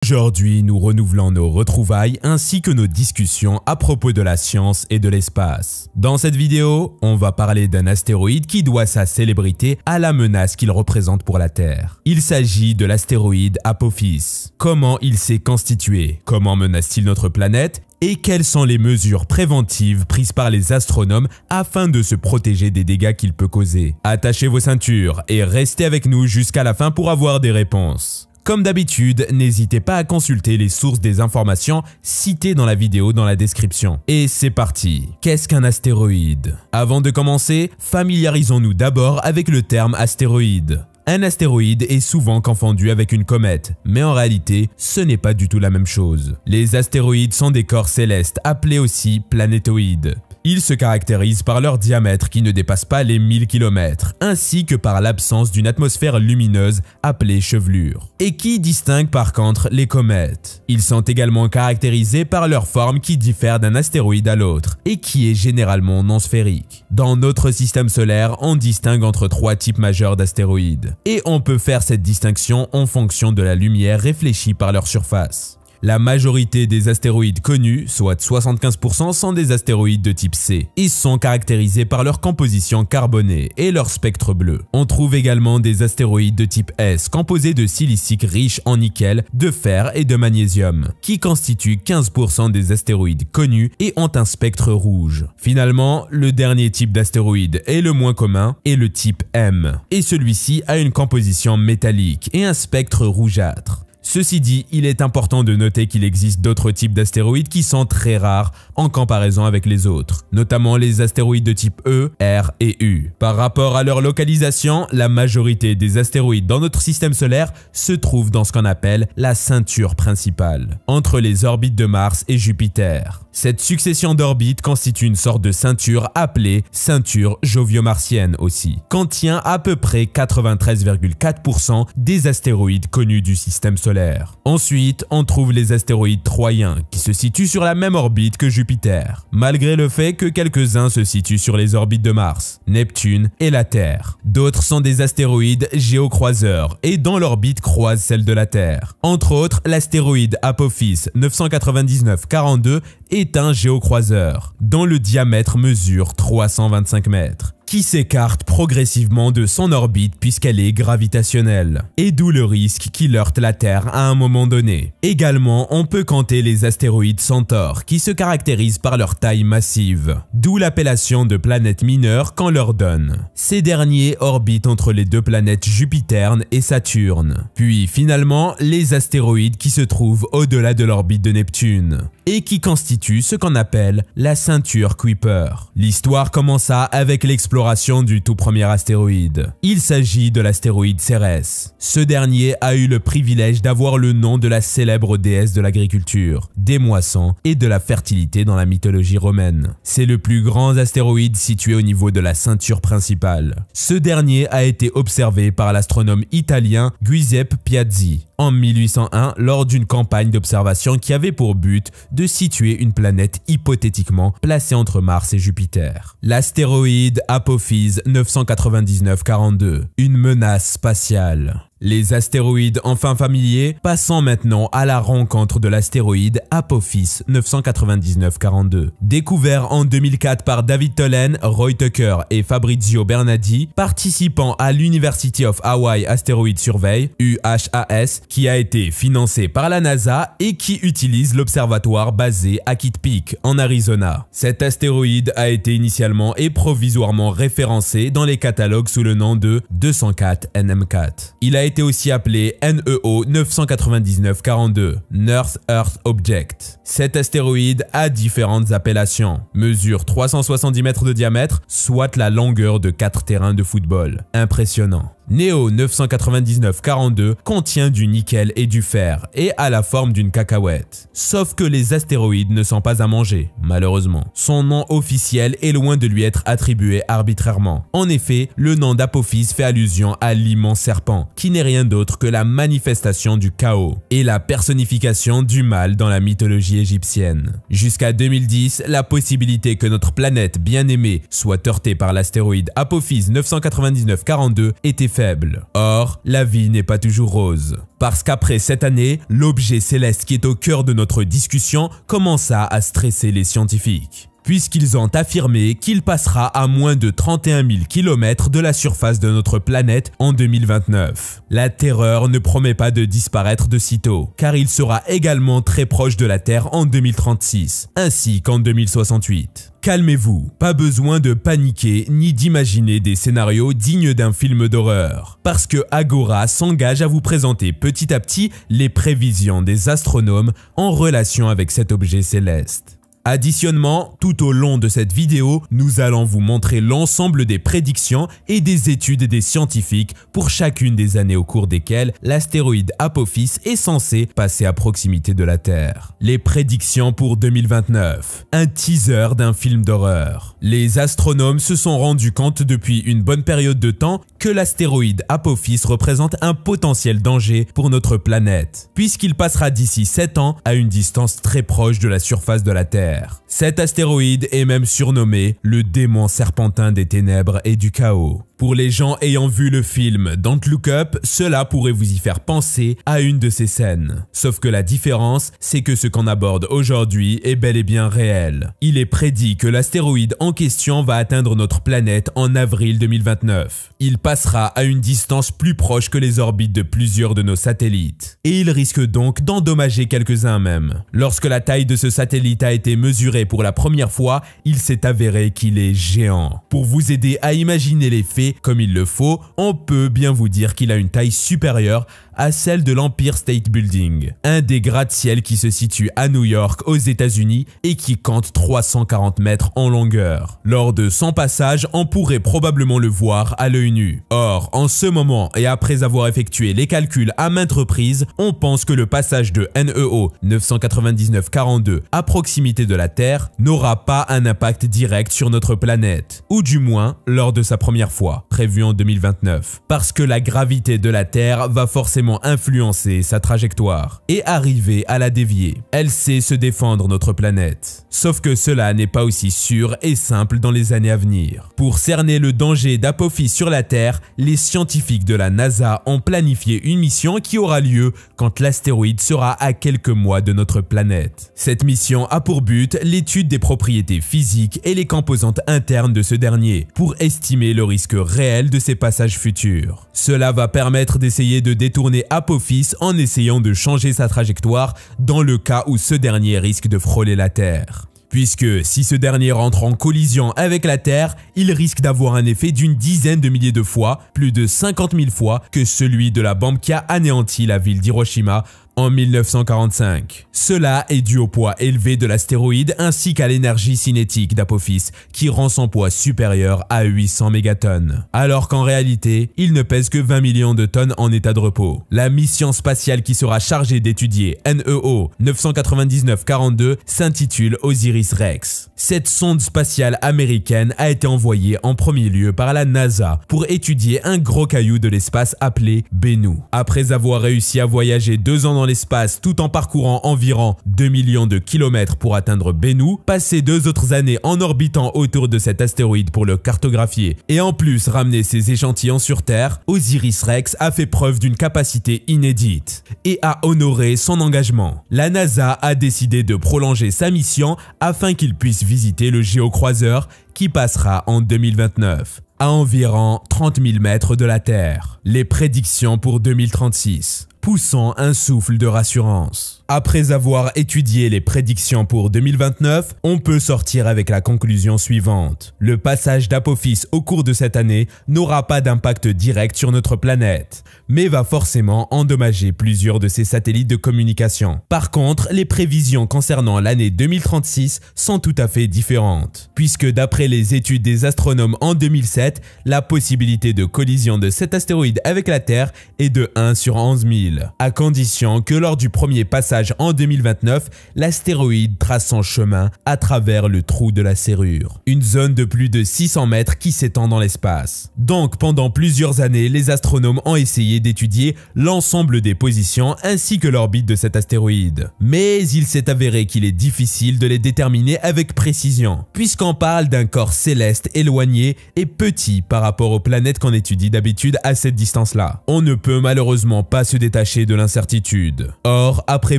Aujourd'hui, nous renouvelons nos retrouvailles ainsi que nos discussions à propos de la science et de l'espace. Dans cette vidéo, on va parler d'un astéroïde qui doit sa célébrité à la menace qu'il représente pour la Terre. Il s'agit de l'astéroïde Apophis. Comment il s'est constitué? Comment menace-t-il notre planète? Et quelles sont les mesures préventives prises par les astronomes afin de se protéger des dégâts qu'il peut causer? Attachez vos ceintures et restez avec nous jusqu'à la fin pour avoir des réponses. Comme d'habitude, n'hésitez pas à consulter les sources des informations citées dans la vidéo dans la description. Et c'est parti. Qu'est-ce qu'un astéroïde? Avant de commencer, familiarisons-nous d'abord avec le terme astéroïde. Un astéroïde est souvent confondu avec une comète, mais en réalité, ce n'est pas du tout la même chose. Les astéroïdes sont des corps célestes appelés aussi planétoïdes. Ils se caractérisent par leur diamètre qui ne dépasse pas les 1000 km, ainsi que par l'absence d'une atmosphère lumineuse appelée chevelure, et qui distingue par contre les comètes. Ils sont également caractérisés par leur forme qui diffère d'un astéroïde à l'autre, et qui est généralement non sphérique. Dans notre système solaire, on distingue entre 3 types majeurs d'astéroïdes, et on peut faire cette distinction en fonction de la lumière réfléchie par leur surface. La majorité des astéroïdes connus, soit 75%, sont des astéroïdes de type C. Ils sont caractérisés par leur composition carbonée et leur spectre bleu. On trouve également des astéroïdes de type S, composés de siliciques riches en nickel, de fer et de magnésium, qui constituent 15% des astéroïdes connus et ont un spectre rouge. Finalement, le dernier type d'astéroïde est le moins commun, et le type M. Et celui-ci a une composition métallique et un spectre rougeâtre. Ceci dit, il est important de noter qu'il existe d'autres types d'astéroïdes qui sont très rares en comparaison avec les autres, notamment les astéroïdes de type E, R et U. Par rapport à leur localisation, la majorité des astéroïdes dans notre système solaire se trouvent dans ce qu'on appelle la ceinture principale, entre les orbites de Mars et Jupiter. Cette succession d'orbites constitue une sorte de ceinture appelée ceinture jovio-martienne aussi, contient à peu près 93,4% des astéroïdes connus du système solaire. Ensuite, on trouve les astéroïdes troyens qui se situent sur la même orbite que Jupiter, malgré le fait que quelques-uns se situent sur les orbites de Mars, Neptune et la Terre. D'autres sont des astéroïdes géocroiseurs et dont l'orbite croise celle de la Terre. Entre autres, l'astéroïde Apophis 999-42 est un géocroiseur, dont le diamètre mesure 325 mètres, qui s'écarte progressivement de son orbite puisqu'elle est gravitationnelle, et d'où le risque qu'il heurte la Terre à un moment donné. Également, on peut compter les astéroïdes Centaure, qui se caractérisent par leur taille massive, d'où l'appellation de planètes mineures qu'on leur donne. Ces derniers orbitent entre les deux planètes Jupiter et Saturne. Puis finalement, les astéroïdes qui se trouvent au-delà de l'orbite de Neptune, et qui constituent ce qu'on appelle la ceinture Kuiper. L'histoire commença avec l'exploration du tout premier astéroïde. Il s'agit de l'astéroïde Cérès. Ce dernier a eu le privilège d'avoir le nom de la célèbre déesse de l'agriculture, des moissons et de la fertilité dans la mythologie romaine. C'est le plus grand astéroïde situé au niveau de la ceinture principale. Ce dernier a été observé par l'astronome italien Giuseppe Piazzi en 1801 lors d'une campagne d'observation qui avait pour but de situer une planète hypothétiquement placée entre Mars et Jupiter. L'astéroïde Apophis 999-42, une menace spatiale. Les astéroïdes enfin familiers, passons maintenant à la rencontre de l'astéroïde Apophis 999-42. Découvert en 2004 par David Tollen, Roy Tucker et Fabrizio Bernardi, participant à l'University of Hawaii Asteroid Survey, UHAS, qui a été financé par la NASA et qui utilise l'observatoire basé à Kitt Peak, en Arizona. Cet astéroïde a été initialement et provisoirement référencé dans les catalogues sous le nom de 204 NM4. Il a été aussi appelé NEO 999-42, North Earth Object. Cet astéroïde a différentes appellations. Mesure 370 mètres de diamètre, soit la longueur de 4 terrains de football. Impressionnant. NEO 999-42 contient du nickel et du fer et a la forme d'une cacahuète. Sauf que les astéroïdes ne sont pas à manger, malheureusement. Son nom officiel est loin de lui être attribué arbitrairement. En effet, le nom d'Apophis fait allusion à l'immense serpent, qui n'est rien d'autre que la manifestation du chaos et la personnification du mal dans la mythologie égyptienne. Jusqu'à 2010, la possibilité que notre planète bien-aimée soit heurtée par l'astéroïde Apophis 999-42 était faible faible. Or, la vie n'est pas toujours rose. Parce qu'après cette année, l'objet céleste qui est au cœur de notre discussion commença à stresser les scientifiques, puisqu'ils ont affirmé qu'il passera à moins de 31 000 km de la surface de notre planète en 2029. La terreur ne promet pas de disparaître de sitôt, car il sera également très proche de la Terre en 2036, ainsi qu'en 2068. Calmez-vous, pas besoin de paniquer ni d'imaginer des scénarios dignes d'un film d'horreur, parce que Agora s'engage à vous présenter petit à petit les prévisions des astronomes en relation avec cet objet céleste. Additionnement, tout au long de cette vidéo, nous allons vous montrer l'ensemble des prédictions et des études des scientifiques pour chacune des années au cours desquelles l'astéroïde Apophis est censé passer à proximité de la Terre. Les prédictions pour 2029, un teaser d'un film d'horreur. Les astronomes se sont rendus compte depuis une bonne période de temps que l'astéroïde Apophis représente un potentiel danger pour notre planète, puisqu'il passera d'ici 7 ans à une distance très proche de la surface de la Terre. Cet astéroïde est même surnommé le démon serpentin des ténèbres et du chaos. Pour les gens ayant vu le film Don't Look Up, cela pourrait vous y faire penser à une de ces scènes. Sauf que la différence, c'est que ce qu'on aborde aujourd'hui est bel et bien réel. Il est prédit que l'astéroïde en question va atteindre notre planète en avril 2029. Il passera à une distance plus proche que les orbites de plusieurs de nos satellites. Et il risque donc d'endommager quelques-uns même. Lorsque la taille de ce satellite a été mesurée pour la première fois, il s'est avéré qu'il est géant. Pour vous aider à imaginer les faits comme il le faut, on peut bien vous dire qu'il a une taille supérieure à celle de l'Empire State Building, un des gratte-ciel qui se situe à New York aux États-Unis et qui compte 340 mètres en longueur. Lors de son passage, on pourrait probablement le voir à l'œil nu. Or, en ce moment et après avoir effectué les calculs à maintes reprises, on pense que le passage de NEO 99942 à proximité de la Terre n'aura pas un impact direct sur notre planète, ou du moins lors de sa première fois, prévue en 2029, parce que la gravité de la Terre va forcément influencer sa trajectoire et arriver à la dévier. Elle sait se défendre notre planète. Sauf que cela n'est pas aussi sûr et simple dans les années à venir. Pour cerner le danger d'Apophis sur la Terre, les scientifiques de la NASA ont planifié une mission qui aura lieu quand l'astéroïde sera à quelques mois de notre planète. Cette mission a pour but l'étude des propriétés physiques et les composantes internes de ce dernier pour estimer le risque réel de ses passages futurs. Cela va permettre d'essayer de détourner Apophis en essayant de changer sa trajectoire dans le cas où ce dernier risque de frôler la Terre. Puisque si ce dernier rentre en collision avec la Terre, il risque d'avoir un effet d'une dizaine de milliers de fois, plus de 50 000 fois que celui de la bombe qui a anéanti la ville d'Hiroshima en 1945. Cela est dû au poids élevé de l'astéroïde ainsi qu'à l'énergie cinétique d'Apophis qui rend son poids supérieur à 800 mégatonnes. Alors qu'en réalité, il ne pèse que 20 millions de tonnes en état de repos. La mission spatiale qui sera chargée d'étudier NEO 99942 s'intitule OSIRIS-REx. Cette sonde spatiale américaine a été envoyée en premier lieu par la NASA pour étudier un gros caillou de l'espace appelé Bennu. Après avoir réussi à voyager 2 ans dans l'espace tout en parcourant environ 2 millions de kilomètres pour atteindre Bennu, passer 2 autres années en orbitant autour de cet astéroïde pour le cartographier et en plus ramener ses échantillons sur Terre, OSIRIS-REx a fait preuve d'une capacité inédite et a honoré son engagement. La NASA a décidé de prolonger sa mission afin qu'il puisse visiter le géocroiseur qui passera en 2029, à environ 30 000 mètres de la Terre. Les prédictions pour 2036. Poussant un souffle de rassurance. Après avoir étudié les prédictions pour 2029, on peut sortir avec la conclusion suivante. Le passage d'Apophis au cours de cette année n'aura pas d'impact direct sur notre planète, mais va forcément endommager plusieurs de ses satellites de communication. Par contre, les prévisions concernant l'année 2036 sont tout à fait différentes, puisque d'après les études des astronomes en 2007, la possibilité de collision de cet astéroïde avec la Terre est de 1 sur 11 000, à condition que lors du premier passage passage en 2029, l'astéroïde trace son chemin à travers le trou de la serrure, une zone de plus de 600 mètres qui s'étend dans l'espace. Donc pendant plusieurs années, les astronomes ont essayé d'étudier l'ensemble des positions ainsi que l'orbite de cet astéroïde. Mais il s'est avéré qu'il est difficile de les déterminer avec précision, puisqu'on parle d'un corps céleste éloigné et petit par rapport aux planètes qu'on étudie d'habitude à cette distance-là. On ne peut malheureusement pas se détacher de l'incertitude. Or, après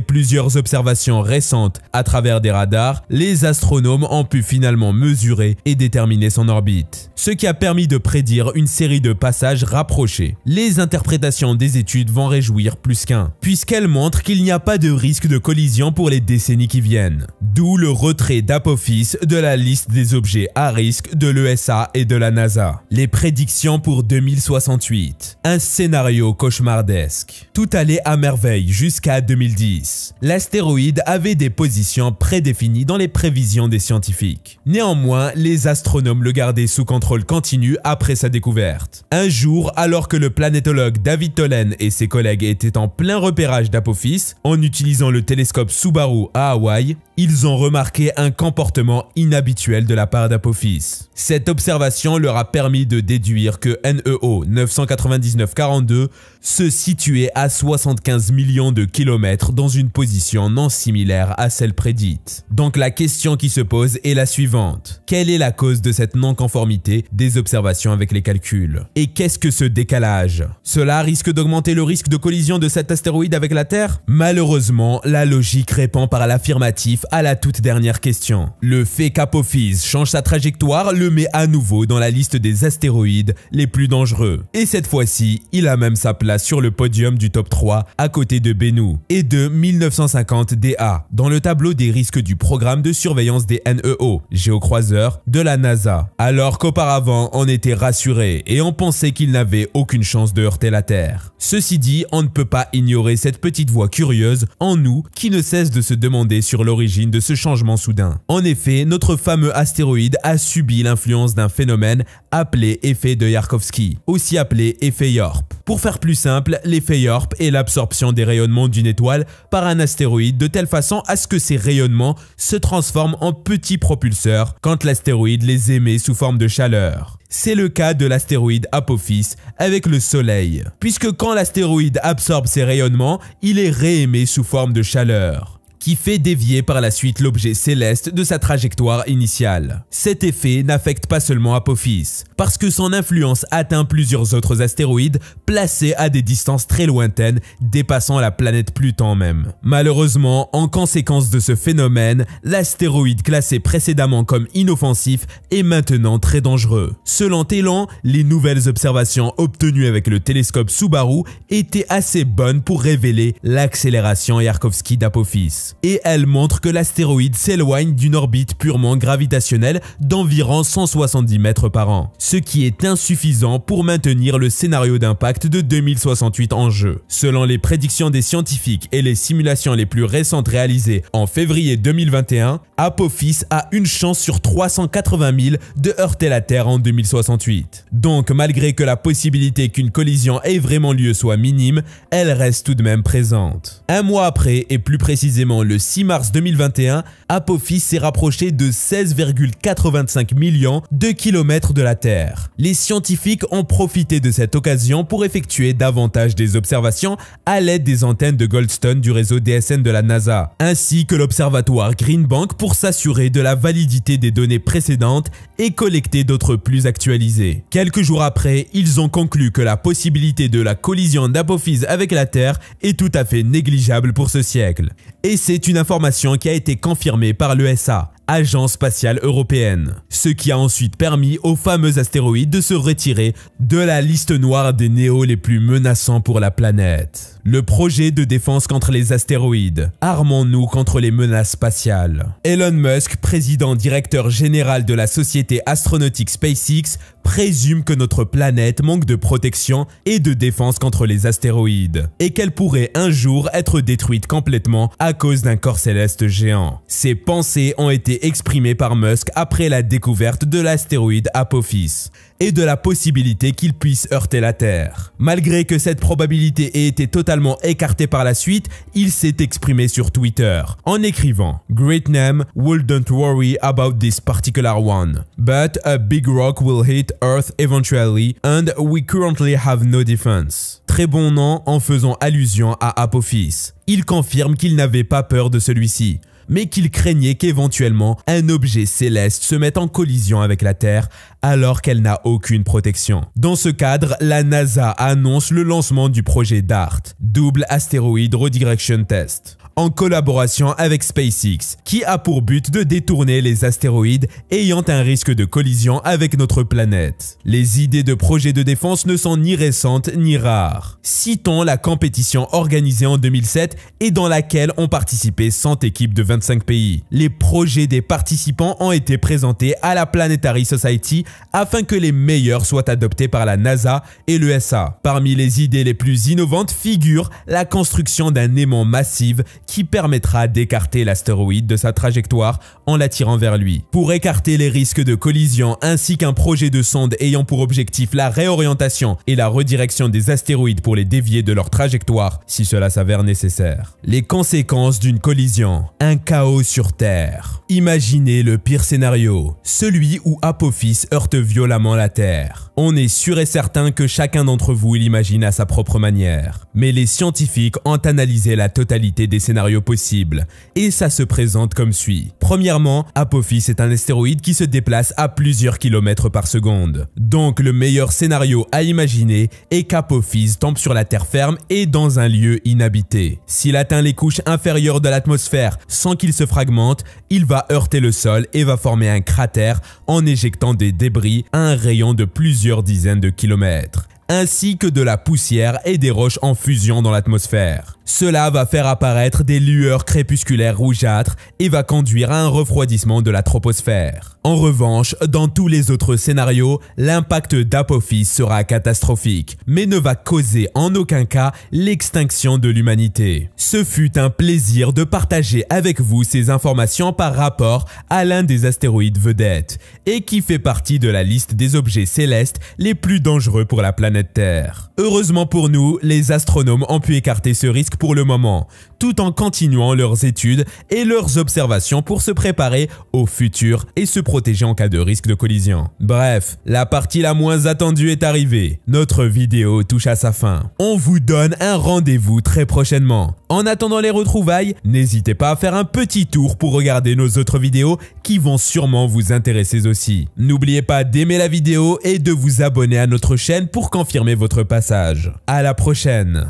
plusieurs observations récentes à travers des radars, les astronomes ont pu finalement mesurer et déterminer son orbite, ce qui a permis de prédire une série de passages rapprochés. Les interprétations des études vont réjouir plus qu'un, puisqu'elles montrent qu'il n'y a pas de risque de collision pour les décennies qui viennent. D'où le retrait d'Apophis de la liste des objets à risque de l'ESA et de la NASA. Les prédictions pour 2068. Un scénario cauchemardesque. Tout allait à merveille jusqu'à 2010. L'astéroïde avait des positions prédéfinies dans les prévisions des scientifiques. Néanmoins, les astronomes le gardaient sous contrôle continu après sa découverte. Un jour, alors que le planétologue David Tollen et ses collègues étaient en plein repérage d'Apophis, en utilisant le télescope Subaru à Hawaï, ils ont remarqué un comportement inhabituel de la part d'Apophis. Cette observation leur a permis de déduire que NEO 99942 se situait à 75 millions de kilomètres dans une position non similaire à celle prédite. Donc la question qui se pose est la suivante. Quelle est la cause de cette non-conformité des observations avec les calculs? Et qu'est-ce que ce décalage? Cela risque d'augmenter le risque de collision de cet astéroïde avec la Terre? Malheureusement, la logique répond par l'affirmatif à la toute dernière question. Le fait qu'Apophis change sa trajectoire le met à nouveau dans la liste des astéroïdes les plus dangereux. Et cette fois-ci, il a même sa place sur le podium du top 3 à côté de Bennu et de 1950 DA dans le tableau des risques du programme de surveillance des NEO, géocroiseurs, de la NASA. Alors qu'auparavant, on était rassuré et on pensait qu'il n'avait aucune chance de heurter la Terre. Ceci dit, on ne peut pas ignorer cette petite voix curieuse en nous qui ne cesse de se demander sur l'origine de ce changement soudain. En effet, notre fameux astéroïde a subi l'influence d'un phénomène appelé effet de Yarkovsky, aussi appelé effet Yorp. Pour faire plus simple, l'effet Yorp est l'absorption des rayonnements d'une étoile par un astéroïde de telle façon à ce que ces rayonnements se transforment en petits propulseurs quand l'astéroïde les émet sous forme de chaleur. C'est le cas de l'astéroïde Apophis avec le Soleil, puisque quand l'astéroïde absorbe ces rayonnements, il est réémet sous forme de chaleur, qui fait dévier par la suite l'objet céleste de sa trajectoire initiale. Cet effet n'affecte pas seulement Apophis, parce que son influence atteint plusieurs autres astéroïdes placés à des distances très lointaines, dépassant la planète Pluton même. Malheureusement, en conséquence de ce phénomène, l'astéroïde classé précédemment comme inoffensif est maintenant très dangereux. Selon Tollen, les nouvelles observations obtenues avec le télescope Subaru étaient assez bonnes pour révéler l'accélération Yarkovsky d'Apophis. Et elle montre que l'astéroïde s'éloigne d'une orbite purement gravitationnelle d'environ 170 mètres par an, ce qui est insuffisant pour maintenir le scénario d'impact de 2068 en jeu. Selon les prédictions des scientifiques et les simulations les plus récentes réalisées en février 2021, Apophis a une chance sur 380 000 de heurter la Terre en 2068. Donc malgré que la possibilité qu'une collision ait vraiment lieu soit minime, elle reste tout de même présente. Un mois après, et plus précisément le 6 mars 2021, Apophis s'est rapproché de 16,85 millions de kilomètres de la Terre. Les scientifiques ont profité de cette occasion pour effectuer davantage des observations à l'aide des antennes de Goldstone du réseau DSN de la NASA, ainsi que l'observatoire Green Bank pour s'assurer de la validité des données précédentes et collecter d'autres plus actualisées. Quelques jours après, ils ont conclu que la possibilité de la collision d'Apophis avec la Terre est tout à fait négligeable pour ce siècle. Et c'est une information qui a été confirmée par l'ESA, Agence spatiale européenne, ce qui a ensuite permis au fameux astéroïde de se retirer de la liste noire des néos les plus menaçants pour la planète. Le projet de défense contre les astéroïdes. Armons-nous contre les menaces spatiales. Elon Musk, président directeur général de la société astronautique SpaceX, présume que notre planète manque de protection et de défense contre les astéroïdes, et qu'elle pourrait un jour être détruite complètement à cause d'un corps céleste géant. Ces pensées ont été été exprimée par Musk après la découverte de l'astéroïde Apophis et de la possibilité qu'il puisse heurter la Terre. Malgré que cette probabilité ait été totalement écartée par la suite, il s'est exprimé sur Twitter en écrivant « Great name, wouldn't worry about this particular one, but a big rock will hit Earth eventually and we currently have no defense ». Très bon nom en faisant allusion à Apophis. Il confirme qu'il n'avait pas peur de celui-ci, mais qu'il craignait qu'éventuellement un objet céleste se mette en collision avec la Terre alors qu'elle n'a aucune protection. Dans ce cadre, la NASA annonce le lancement du projet DART, Double Asteroid Redirection Test, en collaboration avec SpaceX, qui a pour but de détourner les astéroïdes ayant un risque de collision avec notre planète. Les idées de projets de défense ne sont ni récentes ni rares. Citons la compétition organisée en 2007 et dans laquelle ont participé 100 équipes de 25 pays. Les projets des participants ont été présentés à la Planetary Society afin que les meilleurs soient adoptés par la NASA et l'ESA. Parmi les idées les plus innovantes figure la construction d'un aimant massif qui permettra d'écarter l'astéroïde de sa trajectoire en l'attirant vers lui. Pour écarter les risques de collision ainsi qu'un projet de sonde ayant pour objectif la réorientation et la redirection des astéroïdes pour les dévier de leur trajectoire si cela s'avère nécessaire. Les conséquences d'une collision, un chaos sur Terre. Imaginez le pire scénario, celui où Apophis heurte violemment la Terre. On est sûr et certain que chacun d'entre vous l'imagine à sa propre manière. Mais les scientifiques ont analysé la totalité des scénarios possibles et ça se présente comme suit. Premièrement, Apophis est un astéroïde qui se déplace à plusieurs kilomètres par seconde. Donc le meilleur scénario à imaginer est qu'Apophis tombe sur la terre ferme et dans un lieu inhabité. S'il atteint les couches inférieures de l'atmosphère sans qu'il se fragmente, il va heurter le sol et va former un cratère en éjectant des débris à un rayon de plusieurs dizaines de kilomètres, ainsi que de la poussière et des roches en fusion dans l'atmosphère. Cela va faire apparaître des lueurs crépusculaires rougeâtres et va conduire à un refroidissement de la troposphère. En revanche, dans tous les autres scénarios, l'impact d'Apophis sera catastrophique, mais ne va causer en aucun cas l'extinction de l'humanité. Ce fut un plaisir de partager avec vous ces informations par rapport à l'un des astéroïdes vedettes, et qui fait partie de la liste des objets célestes les plus dangereux pour la planète Terre. Heureusement pour nous, les astronomes ont pu écarter ce risque pour le moment, tout en continuant leurs études et leurs observations pour se préparer au futur et se protéger en cas de risque de collision. Bref, la partie la moins attendue est arrivée. Notre vidéo touche à sa fin. On vous donne un rendez-vous très prochainement. En attendant les retrouvailles, n'hésitez pas à faire un petit tour pour regarder nos autres vidéos qui vont sûrement vous intéresser aussi. N'oubliez pas d'aimer la vidéo et de vous abonner à notre chaîne pour confirmer votre passage. À la prochaine.